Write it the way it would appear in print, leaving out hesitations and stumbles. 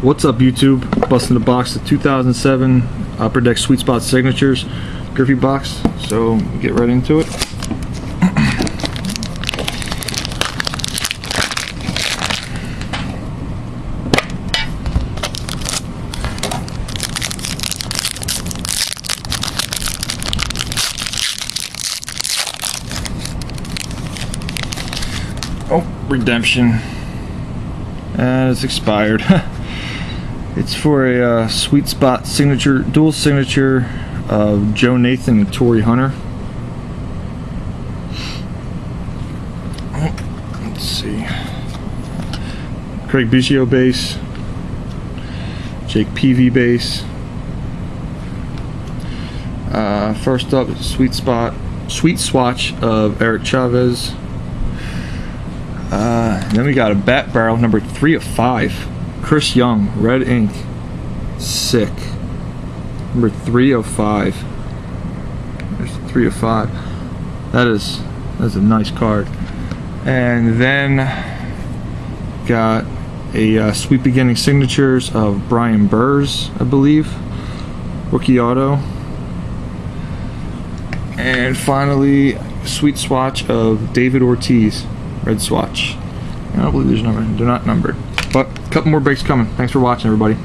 What's up, YouTube? Busting the box of 2007 Upper Deck Sweet Spot Signatures Griffey box. So get right into it. Oh, redemption. And it's expired. It's for a Sweet Spot signature, dual signature of Joe Nathan and Torii Hunter. Let's see. Craig Biggio base. Jake Peavy base. First up, Sweet Swatch of Eric Chavez. Then we got a Bat Barrel number 3 of 5. Chris Young, red ink. Sick. Number 3 of 5. There's 3 of 5. That's a nice card. And then got a Sweet Beginning Signatures of Brian Burrs, I believe. Rookie auto. And finally, Sweet Swatch of David Ortiz. Red swatch. I don't believe they're not numbered. But a couple more breaks coming. Thanks for watching, everybody.